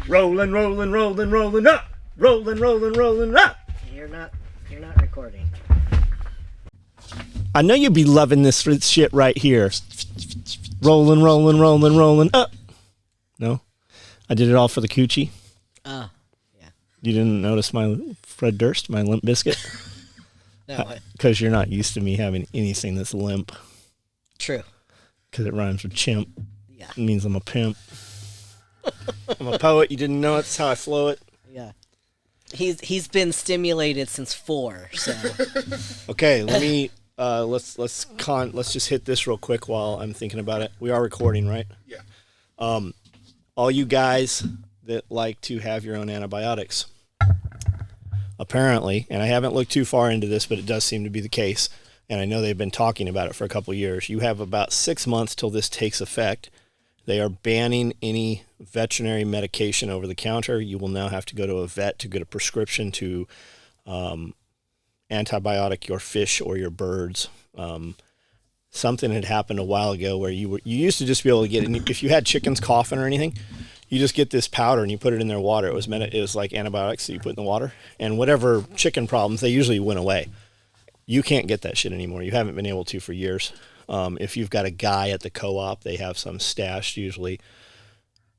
Rolling, rolling, rolling, rolling up. Rolling, rolling, rolling up. You're not recording. I know you'd be loving this shit right here. Rolling, rolling, rolling, rolling up. No? I did it all for the coochie. Oh, yeah. You didn't notice my Fred Durst, my limp biscuit? No. Because you're not used to me having anything that's limp. True. Because it rhymes with chimp. Yeah. It means I'm a pimp. I'm a poet. You didn't know it. That's how I flow it. Yeah. He's been stimulated since 4, so. Okay, let me let's just hit this real quick while I'm thinking about it. We are recording, right? Yeah. All you guys that like to have your own antibiotics, apparently, and I haven't looked too far into this, but it does seem to be the case, and I know they've been talking about it for a couple of years. You have about 6 months till this takes effect. They are banning any veterinary medication over the counter. You will now have to go to a vet to get a prescription to antibiotic your fish or your birds. Something had happened a while ago where you used to just be able to get it. If you had chickens coughing or anything, you just get this powder and you put it in their water. It was like antibiotics that you put in the water, and whatever chicken problems, they usually went away. You can't get that shit anymore. You haven't been able to for years. If you've got a guy at the co-op, they have some stashed usually,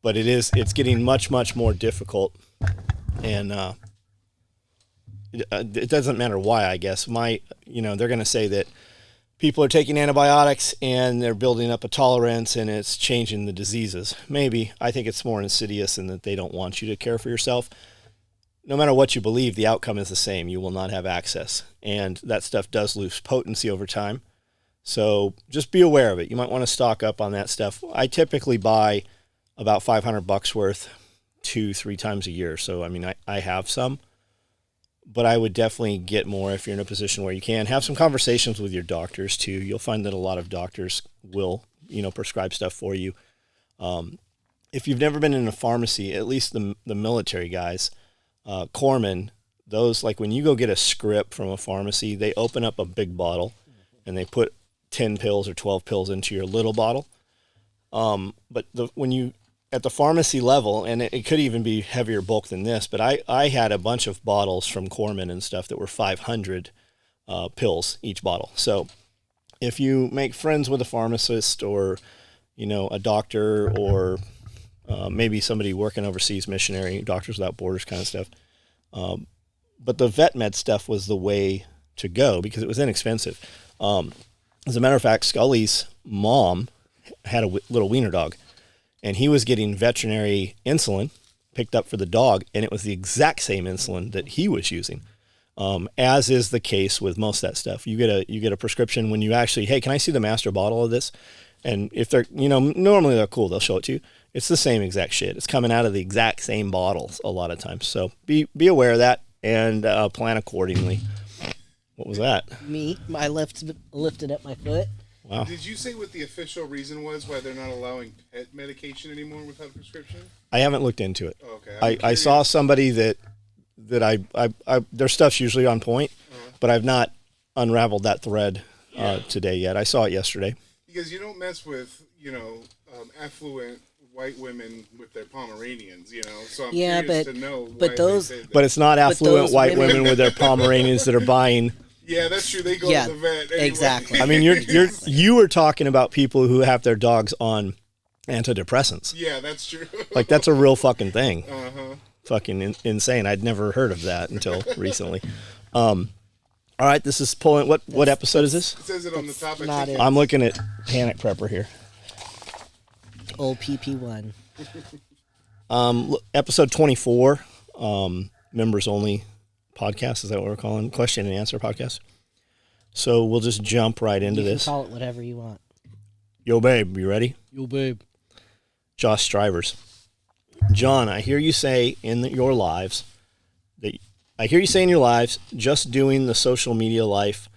but it's getting much, much more difficult, and it doesn't matter why, I guess. They're going to say that people are taking antibiotics and they're building up a tolerance and it's changing the diseases. Maybe. I think it's more insidious in that they don't want you to care for yourself. No matter what you believe, the outcome is the same. You will not have access, and that stuff does lose potency over time. So just be aware of it. You might want to stock up on that stuff. I typically buy about $500 worth 2-3 times a year. So, I mean, I have some, but I would definitely get more if you're in a position where you can. Have some conversations with your doctors too. You'll find that a lot of doctors will, prescribe stuff for you. If you've never been in a pharmacy, at least the military guys, corpsmen, those, like when you go get a script from a pharmacy, they open up a big bottle and they put 10 pills or 12 pills into your little bottle. But when you, at the pharmacy level, and it could even be heavier bulk than this, but I had a bunch of bottles from corpsmen and stuff that were 500 pills each bottle. So if you make friends with a pharmacist or, a doctor or maybe somebody working overseas, missionary, Doctors Without Borders kind of stuff. But the vet med stuff was the way to go because it was inexpensive. As a matter of fact, Scully's mom had a little wiener dog, and he was getting veterinary insulin picked up for the dog, and it was the exact same insulin that he was using, as is the case with most of that stuff. You get a prescription when you actually, hey, can I see the master bottle of this? And if they're, normally they're cool, they'll show it to you. It's the same exact shit. It's coming out of the exact same bottles a lot of times. So be aware of that and plan accordingly. What was that? Me. I lifted up my foot. Wow. Did you say what the official reason was why they're not allowing pet medication anymore without a prescription? I haven't looked into it. Oh, okay. I saw somebody that their stuff's usually on point, but I've not unraveled that thread today yet. I saw it yesterday. Because you don't mess with, affluent white women with their Pomeranians, So I'm curious to know why they say that. But it's not affluent white women with their Pomeranians that are buying. Yeah, that's true. They go to the vet anyway. Exactly. I mean, you were talking about people who have their dogs on antidepressants. Yeah, that's true. Like, that's a real fucking thing. Uh-huh. Fucking insane. I'd never heard of that until recently. All right, this is pulling. What episode is this? It says it on the top. I'm looking at Panic Prepper here. Old pt1. Episode 24, members only podcast. Is that what we're calling? Question and answer podcast. So we'll just jump right into this. You can call it whatever you want. Yo, babe, you ready? Yo, babe. Josh Strivers. John, I hear you say in your lives, just doing the social media life.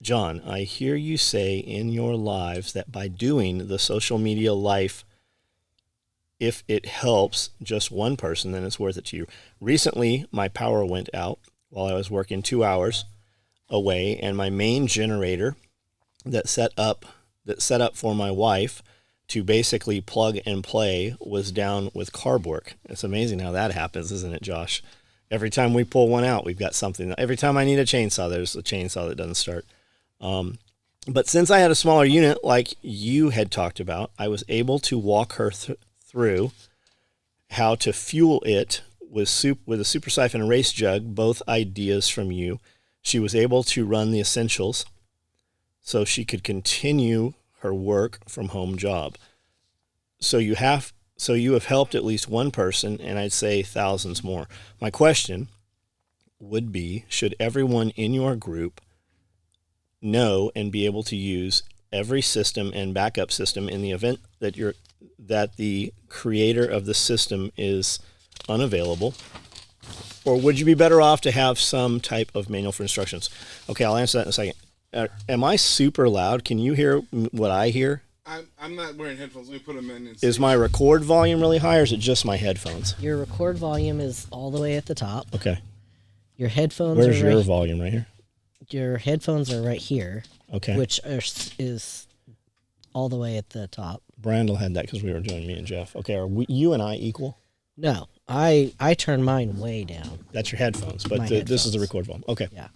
John, I hear you say in your lives that by doing the social media life, if it helps just one person, then it's worth it to you. Recently, my power went out while I was working 2 hours away, and my main generator that set up for my wife to basically plug and play was down with carb work. It's amazing how that happens, isn't it, Josh? Every time we pull one out, we've got something. Every time I need a chainsaw, there's a chainsaw that doesn't start. But since I had a smaller unit, like you had talked about, I was able to walk her through how to fuel it with a super siphon and race jug, both ideas from you. She was able to run the essentials so she could continue her work from home job. So you have helped at least one person, and I'd say thousands more. My question would be, should everyone in your group know and be able to use every system and backup system in the event that the creator of the system is unavailable? Or would you be better off to have some type of manual for instructions? Okay, I'll answer that in a second. Am I super loud? Can you hear what I hear? I'm not wearing headphones. Let me put them in. Is my record volume really high, or is it just my headphones? Your record volume is all the way at the top. Okay. Your headphones Where's your volume? Right here? Your headphones are right here. Okay. Which is all the way at the top. Brandel had that because we were doing me and Jeff. Okay, are you and I equal? No. I turn mine way down. That's your headphones, but this is the record volume. Okay. Yeah.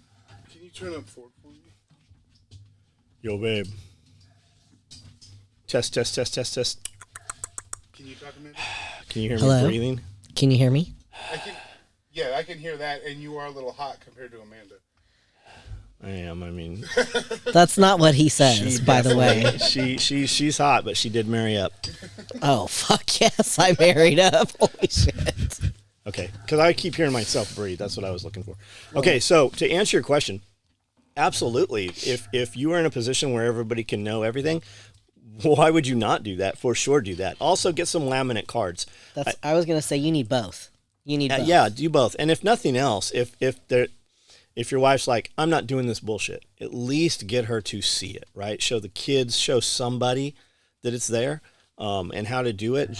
Can you turn up Ford for me? Yo, babe. Test. Can you talk a minute? Can you hear Hello? me breathing? Can you hear me? I can hear that, and you are a little hot compared to Amanda. I am. I mean, that's not what he says, by the way. She's hot, but she did marry up. Oh, fuck yes, I married up. Holy shit. Okay, because I keep hearing myself breathe. That's what I was looking for. Okay, so to answer your question, absolutely. If you are in a position where everybody can know everything, why would you not do that? For sure, do that. Also, get some laminate cards. I was gonna say you need both. You need both. Yeah, do both. And if nothing else, if your wife's like, I'm not doing this bullshit, at least get her to see it, right? Show the kids, show somebody that it's there, and how to do it.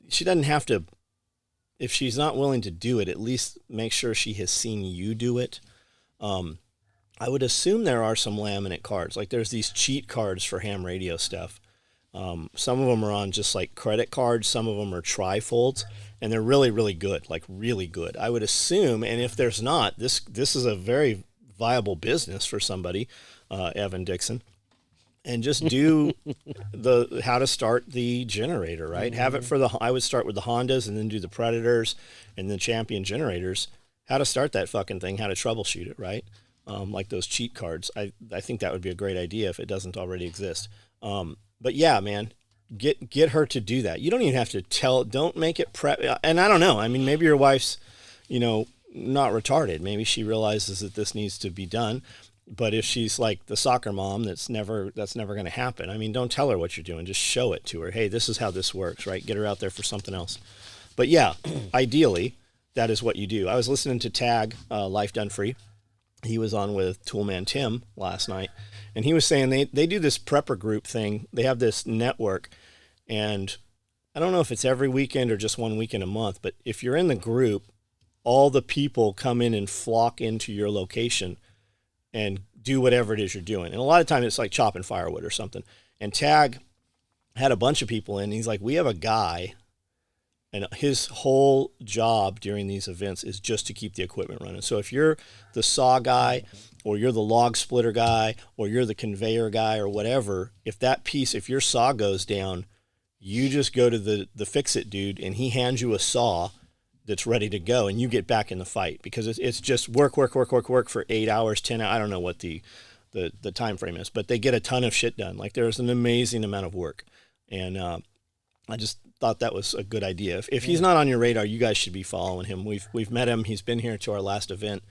She doesn't have to. If she's not willing to do it, at least make sure she has seen you do it. I would assume there are some laminate cards. Like there's these cheat cards for ham radio stuff. Some of them are on just like credit cards. Some of them are trifolds, and they're really, really good, like really good. I would assume, and if there's not, this is a very viable business for somebody, Evan Dixon. And just do how to start the generator, right? Have it for I would start with the Hondas and then do the Predators and the Champion generators. How to start that fucking thing, how to troubleshoot it, right? Like those cheat cards. I think that would be a great idea if it doesn't already exist. But yeah, man, get her to do that. You don't even have to don't make it prep. And I don't know. I mean, maybe your wife's, not retarded. Maybe she realizes that this needs to be done. But if she's like the soccer mom, that's never going to happen. I mean, don't tell her what you're doing. Just show it to her. Hey, this is how this works, right? Get her out there for something else. But yeah, ideally, that is what you do. I was listening to Tag, Life Done Free. He was on with Toolman Tim last night, and he was saying they do this prepper group thing. They have this network, and I don't know if it's every weekend or just one weekend a month, but if you're in the group, all the people come in and flock into your location and do whatever it is you're doing. And a lot of times it's like chopping firewood or something. And Tag had a bunch of people in. And he's like, we have a guy, and his whole job during these events is just to keep the equipment running. So if you're the saw guy, or you're the log splitter guy, or you're the conveyor guy or whatever, if your saw goes down, you just go to the fix-it dude, and he hands you a saw that's ready to go, and you get back in the fight, because it's just work for 8 hours, 10 hours. I don't know what the time frame is, but they get a ton of shit done. Like there's an amazing amount of work. And I just thought that was a good idea. If he's not on your radar, you guys should be following him. We've met him. He's been here to our last event.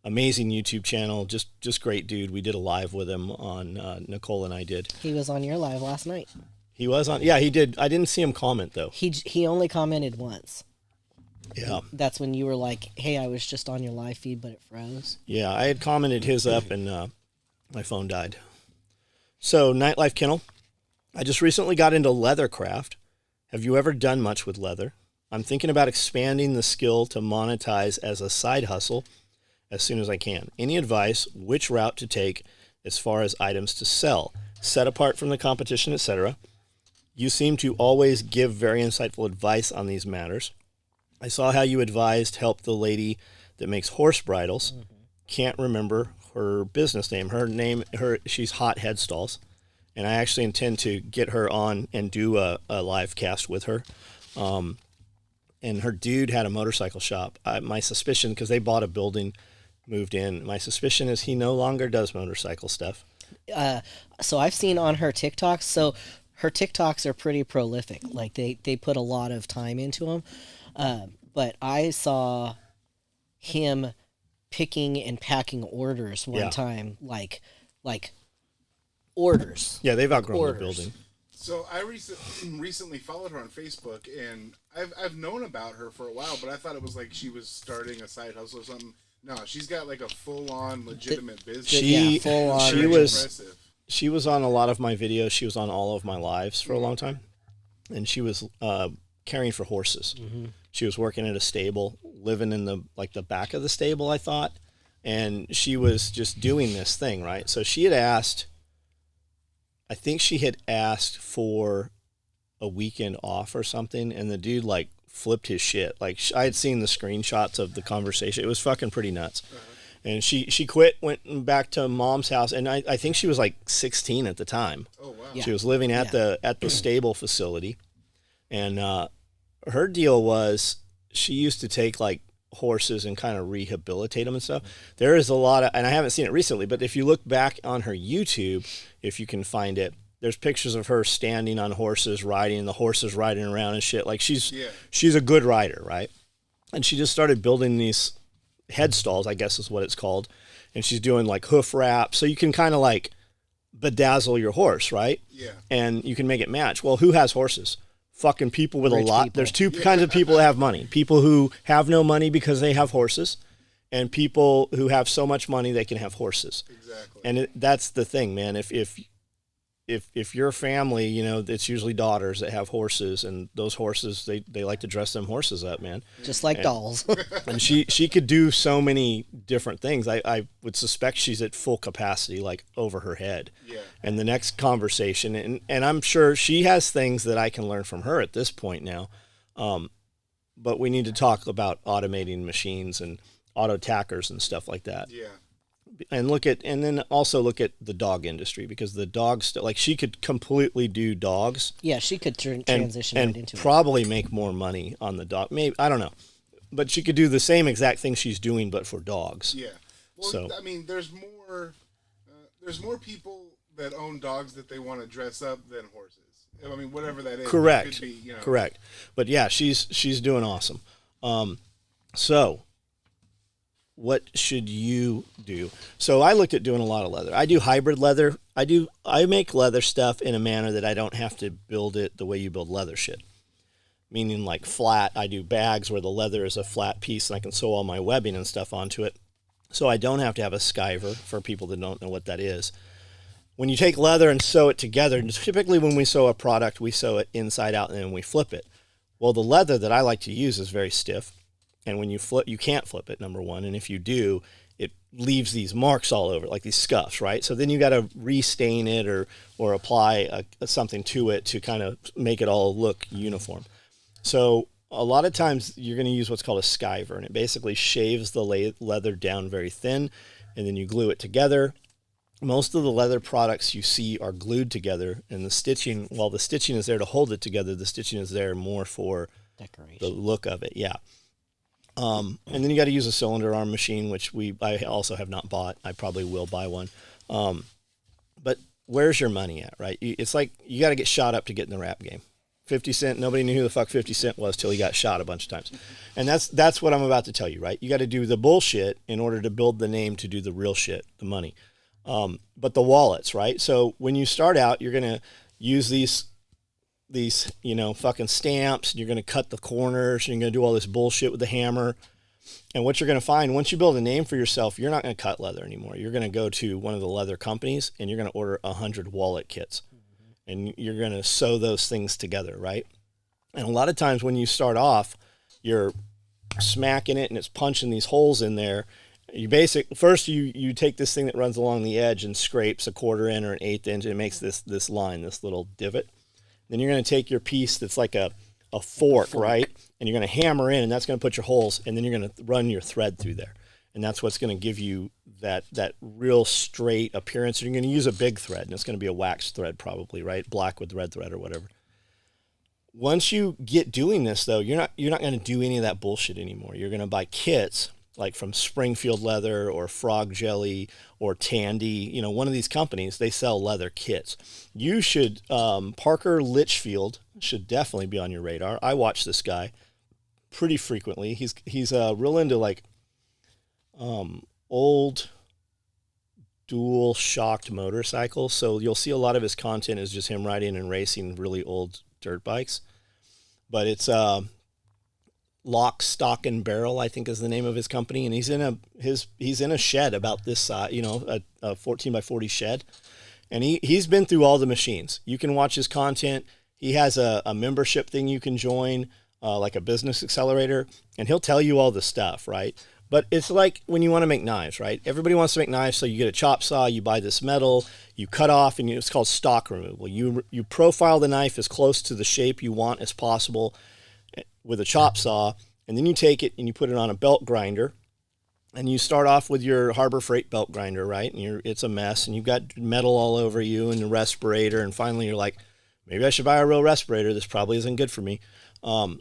Amazing YouTube channel. Just great dude. We did a live with him on Nicole and I did. He was on your live last night. He was on. Yeah, he did. I didn't see him comment though. He only commented once. Yeah. That's when you were like, hey, I was just on your live feed, but it froze. Yeah, I had commented his up, and my phone died. So, Nightlife Kennel. I just recently got into leather craft. Have you ever done much with leather? I'm thinking about expanding the skill to monetize as a side hustle as soon as I can. Any advice, which route to take as far as items to sell, set apart from the competition, etc.? You seem to always give very insightful advice on these matters. I saw how you helped the lady that makes horse bridles. Mm-hmm. Can't remember her business name. She's Hot Headstalls. And I actually intend to get her on and do a live cast with her. And her dude had a motorcycle shop. My suspicion, because they bought a building, moved in, my suspicion is he no longer does motorcycle stuff. So I've seen on her TikToks, so her TikToks are pretty prolific. Like they put a lot of time into them. But I saw him picking and packing orders one time, like orders. Yeah, they've outgrown the building. So I recently followed her on Facebook, and I've known about her for a while, but I thought it was like she was starting a side hustle or something. No, she's got like a full-on legitimate business. She was on a lot of my videos. She was on all of my lives for a long time, and she was caring for horses. Mm-hmm. She was working at a stable, living in the back of the stable, I thought, and she was just doing this thing, right? So she had asked. I think she had asked for a weekend off or something, and the dude like flipped his shit. Like I had seen the screenshots of the conversation. It was fucking pretty nuts. Uh-huh. And she quit, went back to mom's house, and I think she was like 16 at the time. Oh wow! Yeah. She was living at the stable facility, and her deal was she used to take like horses and kind of rehabilitate them and stuff. There is a lot of, and I haven't seen it recently, but if you look back on her YouTube, if you can find it, there's pictures of her standing on horses, riding, the horses riding around and shit. Like she's a good rider, right? And she just started building these headstalls, I guess is what it's called. And she's doing like hoof wraps. So you can kind of like bedazzle your horse, right? Yeah. And you can make it match. Well, who has horses? Fucking people with rich a lot. People. There's two kinds of people that have money. People who have no money because they have horses, and people who have so much money they can have horses. Exactly. And that's the thing, man. If your family, you know, it's usually daughters that have horses, and those horses, they like to dress them horses up, man. Just like dolls. And she could do so many different things. I would suspect she's at full capacity, like over her head. Yeah. And the next conversation, and I'm sure she has things that I can learn from her at this point now. But we need to talk about automating machines and auto tackers and stuff like that. Yeah. And then also look at the dog industry, because the dogs, like she could completely do dogs. Yeah, she could transition right into it. And probably make more money on the dog. Maybe, I don't know. But she could do the same exact thing she's doing, but for dogs. Yeah. Well, so, I mean, there's more people that own dogs that they want to dress up than horses. I mean, whatever that is. Correct. It could be, you know. Correct. But yeah, she's doing awesome. So what should you do? So I looked at doing a lot of leather. I do hybrid leather. I make leather stuff in a manner that I don't have to build it the way you build leather shit. Meaning like flat. I do bags where the leather is a flat piece and I can sew all my webbing and stuff onto it. So I don't have to have a skiver, for people that don't know what that is. When you take leather and sew it together, typically when we sew a product, we sew it inside out and then we flip it. Well, the leather that I like to use is very stiff. And when you flip, you can't flip it, number one. And if you do, it leaves these marks all over, like these scuffs, right? So then you got to restain it or apply something to it to kind of make it all look uniform. So a lot of times you're going to use what's called a skiver, and it basically shaves the leather down very thin, and then you glue it together. Most of the leather products you see are glued together, and the stitching, while the stitching is there to hold it together, the stitching is there more for decoration, the look of it, yeah. And then you got to use a cylinder arm machine, which I also have not bought. I probably will buy one. But where's your money at, right? It's like you got to get shot up to get in the rap game. 50 Cent, nobody knew who the fuck 50 Cent was till he got shot a bunch of times. And that's what I'm about to tell you, right? You got to do the bullshit in order to build the name to do the real shit, the money. But the wallets, right? So when you start out, you're going to use these, you know, fucking stamps, and you're going to cut the corners, and you're going to do all this bullshit with the hammer. And what you're going to find, once you build a name for yourself, you're not going to cut leather anymore. You're going to go to one of the leather companies, and you're going to order 100 wallet kits. And you're going to sew those things together, right? And a lot of times when you start off, you're smacking it, and it's punching these holes in there. First you take this thing that runs along the edge and scrapes a 1/4 inch or an 1/8 inch, and it makes this line, this little divot. Then you're going to take your piece that's like a fork, right? And you're going to hammer in, and that's going to put your holes, and then you're going to run your thread through there. And that's what's going to give you that real straight appearance. You're going to use a big thread, and it's going to be a wax thread probably, right? Black with red thread or whatever. Once you get doing this, though, you're not going to do any of that bullshit anymore. You're going to buy kits like from Springfield Leather or Frog Jelly or Tandy. You know, one of these companies, they sell leather kits. You should, Parker Litchfield should definitely be on your radar. I watch this guy pretty frequently. He's real into like old dual shocked motorcycles. So you'll see a lot of his content is just him riding and racing really old dirt bikes. But it's Lock, Stock, and Barrel, I think is the name of his company, and he's in a shed about this size, you know, a 14 by 40 shed, and he's been through all the machines. You can watch his content. He has a membership thing you can join, like a business accelerator, and he'll tell you all the stuff, right? But it's like when you want to make knives, right? Everybody wants to make knives, so you get a chop saw, you buy this metal, you cut off, and it's called stock removal. You profile the knife as close to the shape you want as possible with a chop saw, and then you take it and you put it on a belt grinder, and you start off with your Harbor Freight belt grinder, right? And it's a mess, and you've got metal all over you and the respirator, and finally you're like, maybe I should buy a real respirator. This probably isn't good for me. And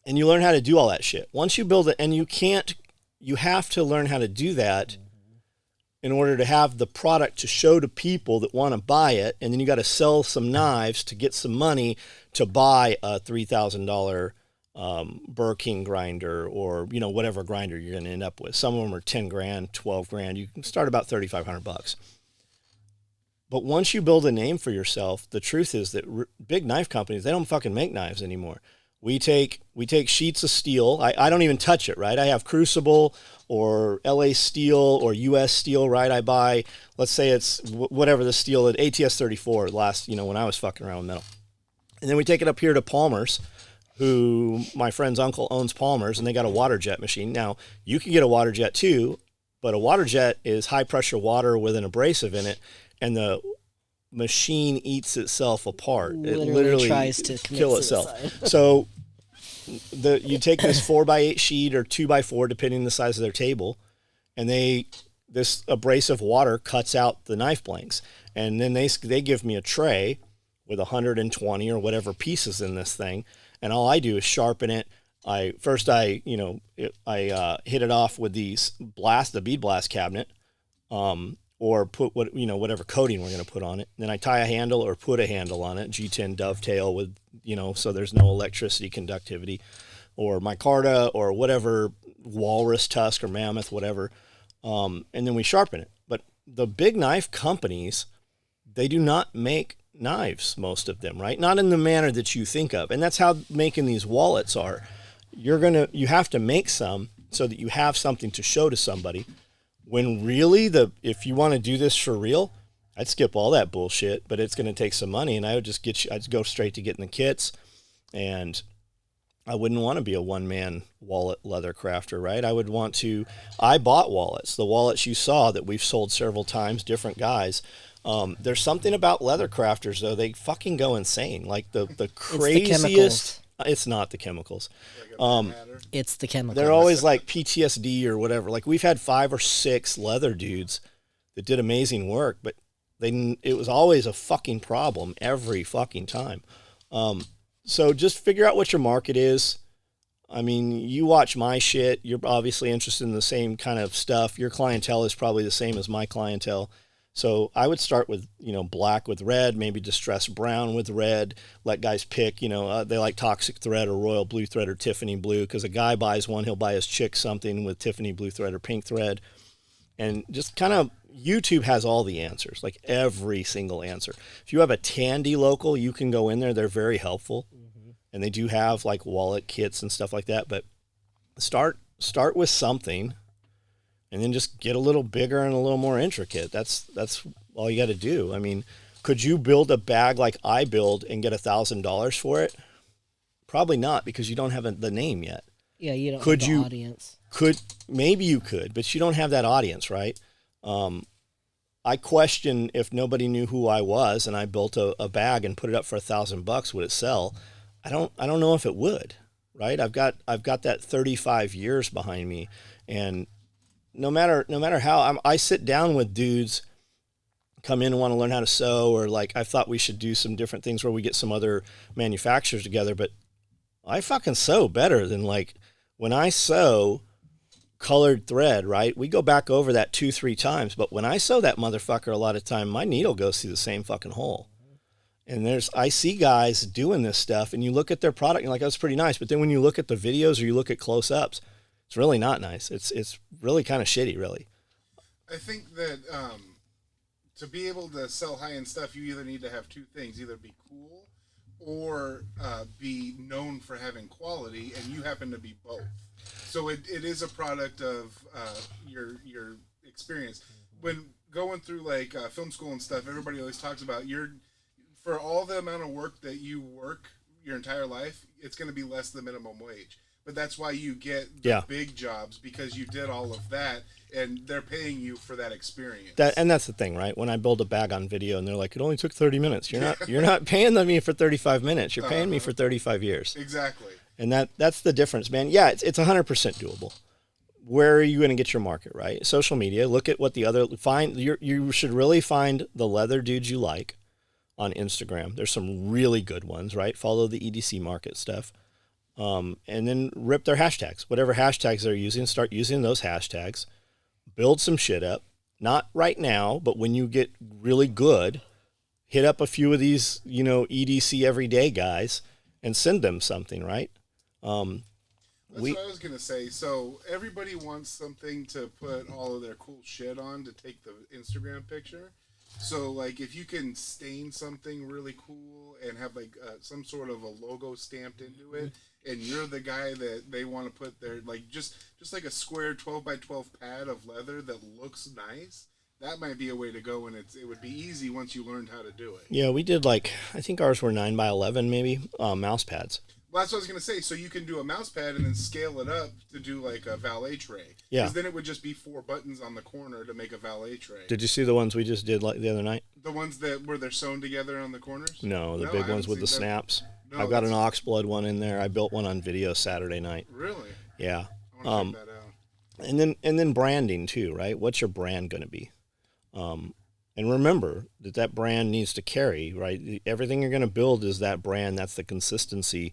you learn how to do all that shit. Once you build it, and you have to learn how to do that in order to have the product to show to people that want to buy it, and then you got to sell some knives to get some money to buy a $3,000 Burr King grinder, or you know, whatever grinder you're going to end up with. Some of them are 10 grand, 12 grand. You can start about $3,500. But once you build a name for yourself, the truth is that big knife companies, they don't fucking make knives anymore. We take sheets of steel. I don't even touch it, right? I have Crucible or LA steel or US steel, right? I buy, let's say it's whatever the steel, at ATS 34 last, you know, when I was fucking around with metal. And then we take it up here to Palmer's, who my friend's uncle owns Palmer's, and they got a water jet machine. Now, you can get a water jet too, but a water jet is high pressure water with an abrasive in it, and the machine eats itself apart. It literally tries to kill itself. So you take this 4x8 sheet or 2x4, depending on the size of their table, and this abrasive water cuts out the knife blanks, and then they give me a tray with 120 or whatever pieces in this thing, and all I do is sharpen it. I hit it off with the bead blast cabinet, or put whatever coating we're going to put on it. Then I tie a handle or put a handle on it, G10 dovetail with, so there's no electricity conductivity, or micarta or whatever, walrus tusk or mammoth, whatever. And then we sharpen it. But the big knife companies, they do not make knives, most of them, right? Not in the manner that you think of. And that's how making these wallets are. You have to make some so that you have something to show to somebody. When really, if you want to do this for real, I'd skip all that bullshit, but it's going to take some money, and I'd go straight to getting the kits, and I wouldn't want to be a one-man wallet leather crafter, right? I bought wallets. The wallets you saw that we've sold several times, different guys. There's something about leather crafters, though. They fucking go insane. Like the craziest. It's not the chemicals. It's the chemicals. They're always like PTSD or whatever. Like we've had 5 or 6 leather dudes that did amazing work, but it was always a fucking problem every fucking time. So just figure out what your market is. I mean, you watch my shit. You're obviously interested in the same kind of stuff. Your clientele is probably the same as my clientele. So I would start with, black with red, maybe distressed brown with red. Let guys pick, they like toxic thread or royal blue thread or Tiffany blue, because a guy buys one, he'll buy his chick something with Tiffany blue thread or pink thread. And just kind of, YouTube has all the answers, like every single answer. If you have a Tandy local, you can go in there. They're very helpful. Mm-hmm. And they do have like wallet kits and stuff like that. But start with something, and then just get a little bigger and a little more intricate. That's all you got to do. I mean, could you build a bag like I build and get $1,000 for it? Probably not, because you don't have the name yet. Yeah, you don't have the audience. Maybe you could, but you don't have that audience, right? I question if nobody knew who I was and I built a bag and put it up for $1,000, would it sell? I don't know if it would, right? I've got that 35 years behind me, and no matter how I sit down with dudes come in and want to learn how to sew, or like I thought we should do some different things where we get some other manufacturers together, but I fucking sew better than like when I sew colored thread, right? We go back over that 2-3 times, but when I sew that motherfucker, a lot of time my needle goes through the same fucking hole. And I see guys doing this stuff, and you look at their product and you're like, that's pretty nice. But then when you look at the videos or you look at close-ups, it's really not nice. It's really kind of shitty, really. I think that to be able to sell high-end stuff, you either need to have two things: either be cool or be known for having quality, and you happen to be both. So it is a product of your experience. When going through like film school and stuff, everybody always talks about for all the amount of work that you work your entire life, it's going to be less than minimum wage. But that's why you get the big jobs, because you did all of that, and they're paying you for that experience. And that's the thing, right? When I build a bag on video and they're like, it only took 30 minutes. You're not paying me for 35 minutes. You're paying me for 35 years. Exactly. And that's the difference, man. Yeah, it's 100% doable. Where are you going to get your market, right? Social media. Look at what you should really find the leather dudes you like on Instagram. There's some really good ones, right? Follow the EDC market stuff. And then rip their hashtags. Whatever hashtags they're using, start using those hashtags. Build some shit up. Not right now, but when you get really good, hit up a few of these, EDC everyday guys and send them something, right? That's what I was going to say. So everybody wants something to put all of their cool shit on to take the Instagram picture. So, like, if you can stain something really cool and have, like, some sort of a logo stamped into it, and you're the guy that they want to put their, like, just like a square 12 by 12 pad of leather that looks nice, that might be a way to go, and it would be easy once you learned how to do it. Yeah, we did, like, I think ours were 9 by 11 maybe, mouse pads. Well, that's what I was going to say. So you can do a mouse pad and then scale it up to do like a valet tray. Yeah. Because then it would just be 4 buttons on the corner to make a valet tray. Did you see the ones we just did like the other night? The ones where they're sewn together on the corners? No, the big ones with the snaps. No, I've got an oxblood one in there. I built one on video Saturday night. Really? Yeah. I want to check that out. And then branding too, right? What's your brand going to be? And remember that brand needs to carry, right? Everything you're going to build is that brand. That's the consistency.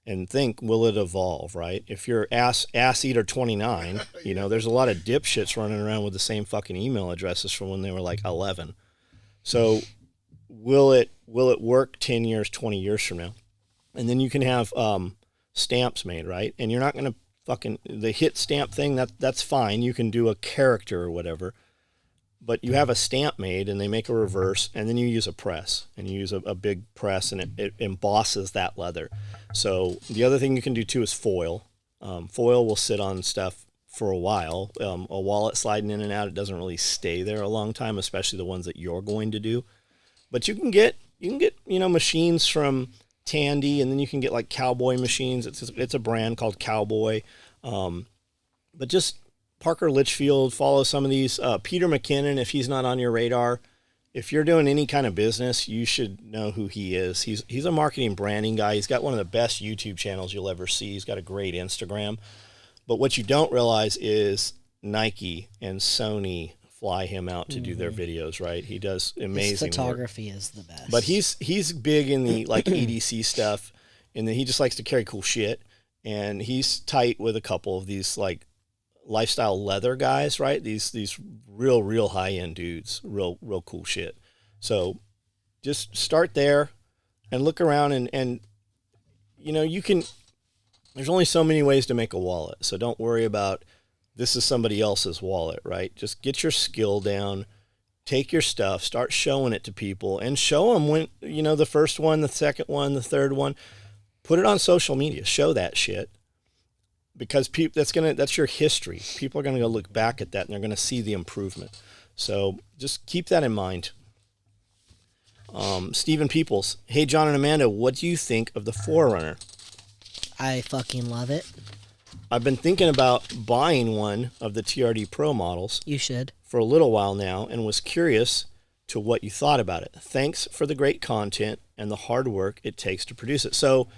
And think, will it evolve, right? If you're ass eater 29, there's a lot of dipshits running around with the same fucking email addresses from when they were like 11. So will it work 10 years, 20 years from now? And then you can have stamps made, right? And you're not going to the hit stamp thing, that's fine. You can do a character or whatever. But you have a stamp made and they make a reverse, and then you use a press, and you use a big press, and it embosses that leather. So the other thing you can do too is foil. Foil will sit on stuff for a while. A wallet sliding in and out, it doesn't really stay there a long time, especially the ones that you're going to do. But you can get machines from Tandy, and then you can get like Cowboy machines. It's a brand called Cowboy. But just Parker Litchfield, follow some of these. Peter McKinnon, if he's not on your radar, if you're doing any kind of business, you should know who he is. He's a marketing branding guy. He's got one of the best YouTube channels you'll ever see. He's got a great Instagram. But what you don't realize is Nike and Sony fly him out to do their videos, right? He does amazing His photography work. Is the best. But he's big in the like EDC stuff, and then he just likes to carry cool shit. And he's tight with a couple of these like lifestyle leather guys, right? These real high end dudes, real cool shit. So just start there and look around, and you can. There's only so many ways to make a wallet, so don't worry about this is somebody else's wallet, right? Just get your skill down, take your stuff, start showing it to people, and show them when the first one, the second one, the third one. Put it on social media. Show that shit. Because that's your history. People are gonna go look back at that and they're gonna see the improvement. So just keep that in mind. Stephen Peoples, hey John and Amanda, what do you think of the Forerunner? I fucking love it. I've been thinking about buying one of the TRD Pro models. You should. for a little while now and was curious to what you thought about it. Thanks for the great content and the hard work it takes to produce it. So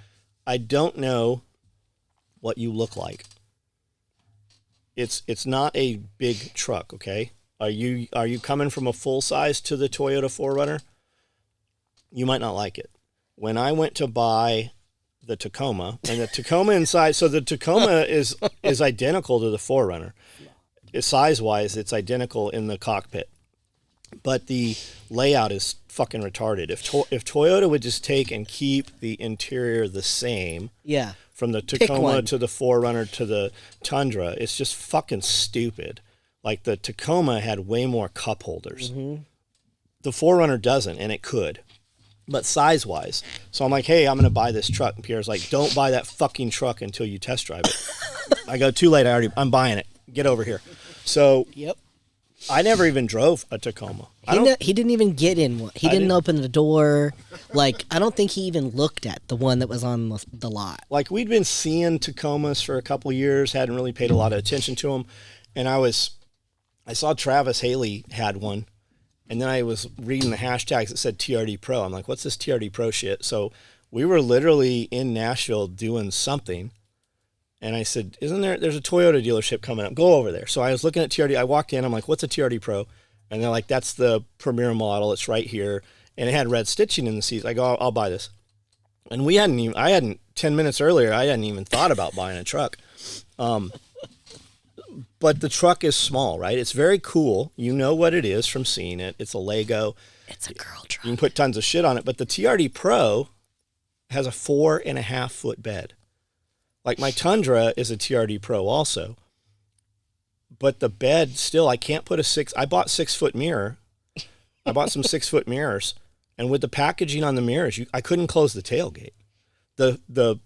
I don't know what you look like. It's not a big truck, okay? Are you coming from a full size to the Toyota 4Runner? You might not like it. When I went to buy the Tacoma, and the Tacoma inside, so the Tacoma is identical to the 4Runner. Size-wise, it's identical in the cockpit. But the layout is fucking retarded. If Toyota would just take and keep the interior the same, Yeah. from the Tacoma to the 4Runner to the Tundra, it's just fucking stupid. Like the Tacoma had way more cup holders. Mm-hmm. The 4Runner doesn't, and it could. But size-wise. So I'm like, hey, I'm going to buy this truck. And Pierre's like, don't buy that fucking truck until you test drive it. I go, too late. I'm buying it. Get over here. So Yep. I never even drove a Tacoma. He didn't even get in one. He didn't open the door. Like, I don't think he even looked at the one that was on the lot. Like, we'd been seeing Tacomas for a couple of years, hadn't really paid a lot of attention to them. And I saw Travis Haley had one. And then I was reading the hashtags that said TRD Pro. I'm like, what's this TRD Pro shit? So we were literally in Nashville doing something. And I said, there's a Toyota dealership coming up. Go over there. So I was looking at TRD. I walked in. I'm like, what's a TRD Pro? And they're like, that's the premier model. It's right here. And it had red stitching in the seats. I go, I'll buy this. And I hadn't 10 minutes earlier, I hadn't even thought about buying a truck. But the truck is small, right? It's very cool. You know what it is from seeing it. It's a Lego. It's a girl truck. You can put tons of shit on it. But the TRD Pro has a 4.5 foot bed. Like my Tundra is a TRD Pro also. But the bed still, I can't put I bought 6 foot mirror. I bought some 6 foot mirrors. And with the packaging on the mirrors, I couldn't close the tailgate. The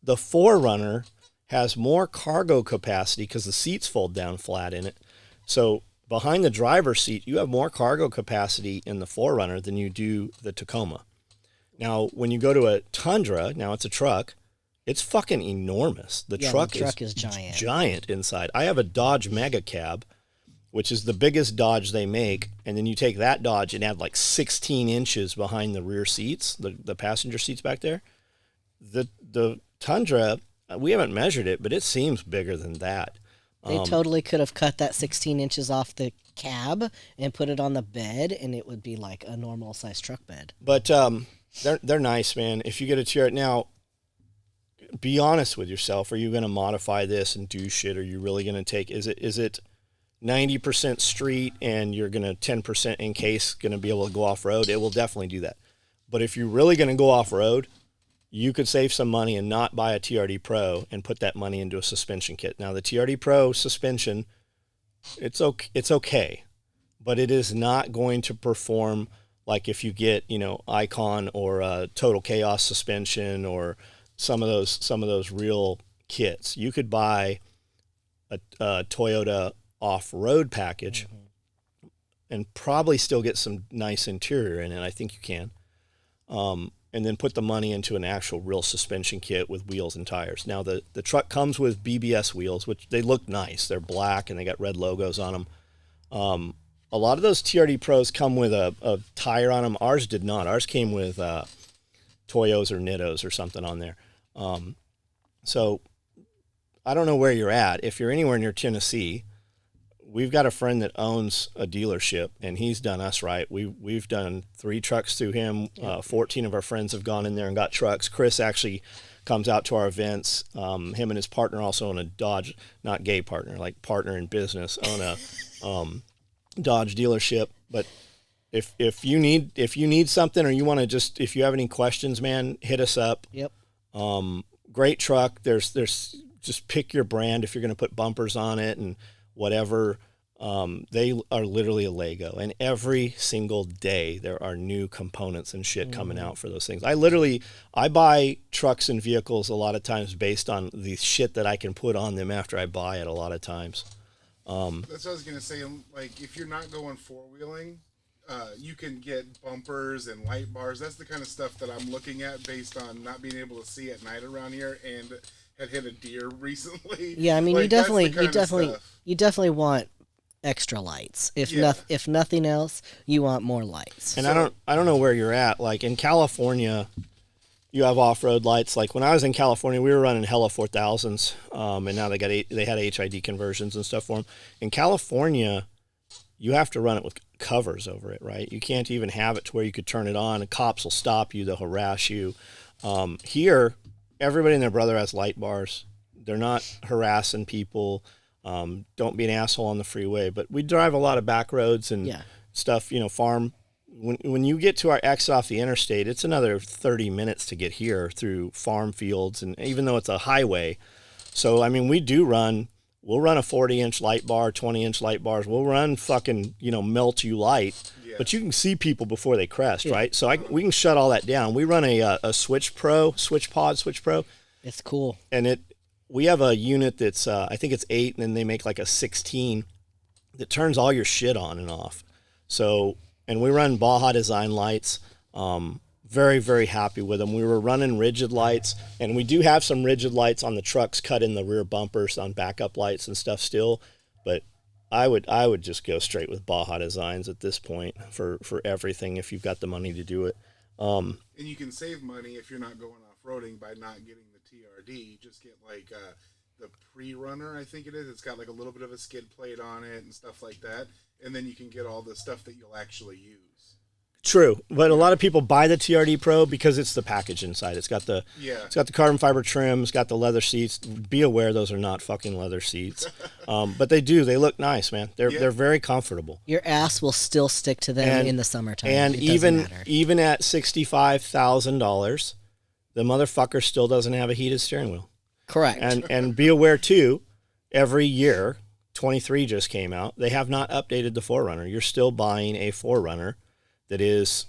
4Runner has more cargo capacity because the seats fold down flat in it. So behind the driver's seat, you have more cargo capacity in the 4Runner than you do the Tacoma. Now, when you go to a Tundra, now it's a truck, it's fucking enormous. The truck is giant. Giant inside. I have a Dodge Mega Cab, which is the biggest Dodge they make, and then you take that Dodge and add like 16 inches behind the rear seats, the passenger seats back there. The Tundra, we haven't measured it, but it seems bigger than that. They totally could have cut that 16 inches off the cab and put it on the bed, and it would be like a normal size truck bed. But they're nice, man. If you get a tier now, be honest with yourself. Are you going to modify this and do shit? Are you really going to take? Is it 90% street and you're going to 10% in case going to be able to go off road? It will definitely do that. But if you're really going to go off road, you could save some money and not buy a TRD Pro and put that money into a suspension kit. Now, the TRD Pro suspension, it's okay, but it is not going to perform like if you get, Icon or Total Chaos suspension or some of those real kits. You could buy a Toyota off-road package and probably still get some nice interior in it. I think you can. And then put the money into an actual real suspension kit with wheels and tires. Now, the truck comes with BBS wheels, which they look nice. They're black and they got red logos on them. A lot of those TRD Pros come with a tire on them. Ours did not. Ours came with Toyos or Nittos or something on there. So I don't know where you're at. If you're anywhere near Tennessee, we've got a friend that owns a dealership, and he's done us right. We've done 3 trucks through him. 14 of our friends have gone in there and got trucks. Chris actually comes out to our events. Him and his partner also own a Dodge, not gay partner, like partner in business, own a Dodge dealership. But if you need something, or you want to if you have any questions, man, hit us up. Yep. Great truck. There's just pick your brand if you're going to put bumpers on it and whatever. They are literally a Lego, and every single day there are new components and shit coming out for those things. I buy trucks and vehicles a lot of times based on the shit that I can put on them after I buy it a lot of times. That's what I was going to say. Like, if you're not going 4-wheeling, you can get bumpers and light bars. That's the kind of stuff that I'm looking at based on not being able to see at night around here and had hit a deer recently. Yeah, I mean, like, you definitely want extra lights. If Yeah. if nothing else, you want more lights. And I don't know where you're at. Like in California, you have off-road lights. Like when I was in California, we were running Hella 4000s, and now they had HID conversions and stuff for them. In California, you have to run it with covers over it, right? You can't even have it to where you could turn it on. And cops will stop you. They'll harass you. Here, everybody and their brother has light bars. They're not harassing people. Don't be an asshole on the freeway. But we drive a lot of back roads and stuff, farm. When you get to our exit off the interstate, it's another 30 minutes to get here through farm fields, and even though it's a highway. So, I mean, we'll run a 40-inch light bar, 20-inch light bars. We'll run fucking, melt you light. Yeah. But you can see people before they crest, right? So we can shut all that down. We run a Switch Pro. It's cool. And we have a unit that's, I think it's 8, and then they make like a 16 that turns all your shit on and off. So, and we run Baja Design lights. Very, very happy with them. We were running rigid lights, and we do have some rigid lights on the trucks cut in the rear bumpers on backup lights and stuff still. But I would just go straight with Baja Designs at this point for everything if you've got the money to do it. And you can save money if you're not going off-roading by not getting the TRD. You just get like the pre-runner, I think it is. It's got like a little bit of a skid plate on it and stuff like that. And then you can get all the stuff that you'll actually use. True, but a lot of people buy the TRD Pro because it's the package inside. It's got the carbon fiber trim, it's got the leather seats. Be aware those are not fucking leather seats, but they look nice, man. They're very comfortable. Your ass will still stick to them in the summertime, and even at $65,000, the motherfucker still doesn't have a heated steering wheel. Correct. And be aware too, every year, 23 just came out. They have not updated the 4Runner. You're still buying a 4Runner that is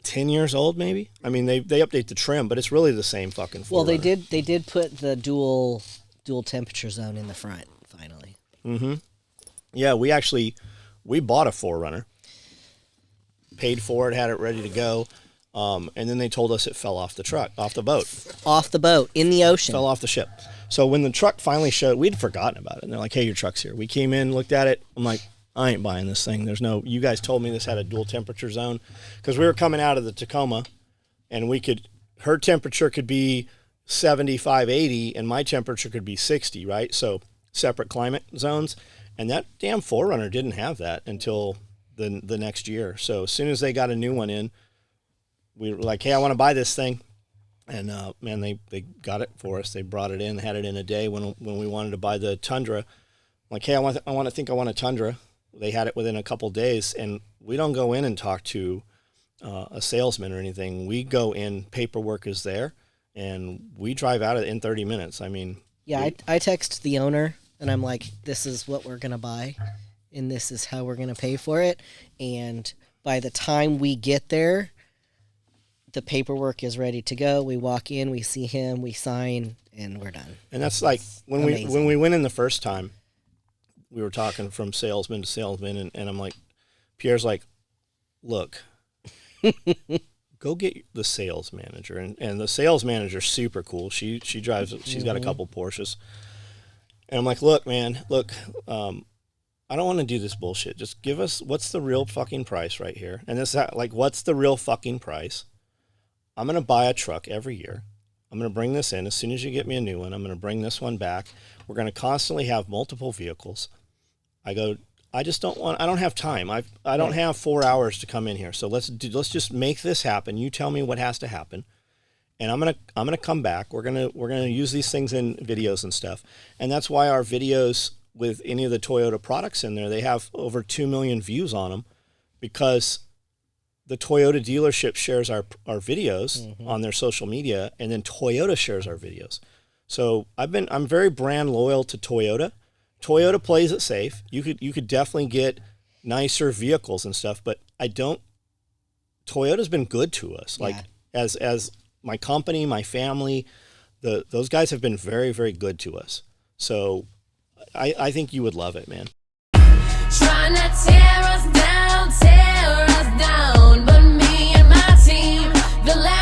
10 years old, maybe. I mean, they update the trim, but it's really the same fucking 4Runner. Well, they did put the dual temperature zone in the front finally. Mm-hmm. Yeah, we bought a 4Runner, paid for it, had it ready to go, and then they told us it fell off the boat, in the ocean, fell off the ship. So when the truck finally showed, we'd forgotten about it, and they're like, "Hey, your truck's here." We came in, looked at it. I'm like, I ain't buying this thing. You guys told me this had a dual temperature zone, because we were coming out of the Tacoma, and her temperature could be 75, 80, and my temperature could be 60, right? So separate climate zones, and that damn 4Runner didn't have that until the next year. So as soon as they got a new one in, we were like, "Hey, I want to buy this thing," and man, they got it for us. They brought it in, had it in a day when we wanted to buy the Tundra. I'm like, "Hey, I want a Tundra." They had it within a couple days, and we don't go in and talk to a salesman or anything. We go in, paperwork is there, and we drive out of it in 30 minutes. I mean... Yeah, I text the owner, and I'm like, this is what we're going to buy, and this is how we're going to pay for it. And by the time we get there, the paperwork is ready to go. We walk in, we see him, we sign, and we're done. And that's like, when we went in the first time, we were talking from salesman to salesman, and I'm like, Pierre's like, "Look, go get the sales manager." And the sales manager's super cool. She drives, she's got a couple Porsches. And I'm like, "Look, man, I don't want to do this bullshit. Just give us, what's the real fucking price right here?" And this is like, what's the real fucking price? I'm going to buy a truck every year. I'm going to bring this in. As soon as you get me a new one, I'm going to bring this one back. We're going to constantly have multiple vehicles. I don't have time. I don't have 4 hours to come in here. So let's just make this happen. You tell me what has to happen, and I'm gonna come back. We're gonna use these things in videos and stuff. And that's why our videos with any of the Toyota products in there, they have over 2 million views on them, because the Toyota dealership shares our videos on their social media, and then Toyota shares our videos. So I'm very brand loyal to Toyota. Toyota plays it safe. You could definitely get nicer vehicles and stuff, but Toyota's been good to us. Like as my company, my family, those guys have been very, very good to us. So I think you would love it, man. Trying to tear us down, but me and my team, the last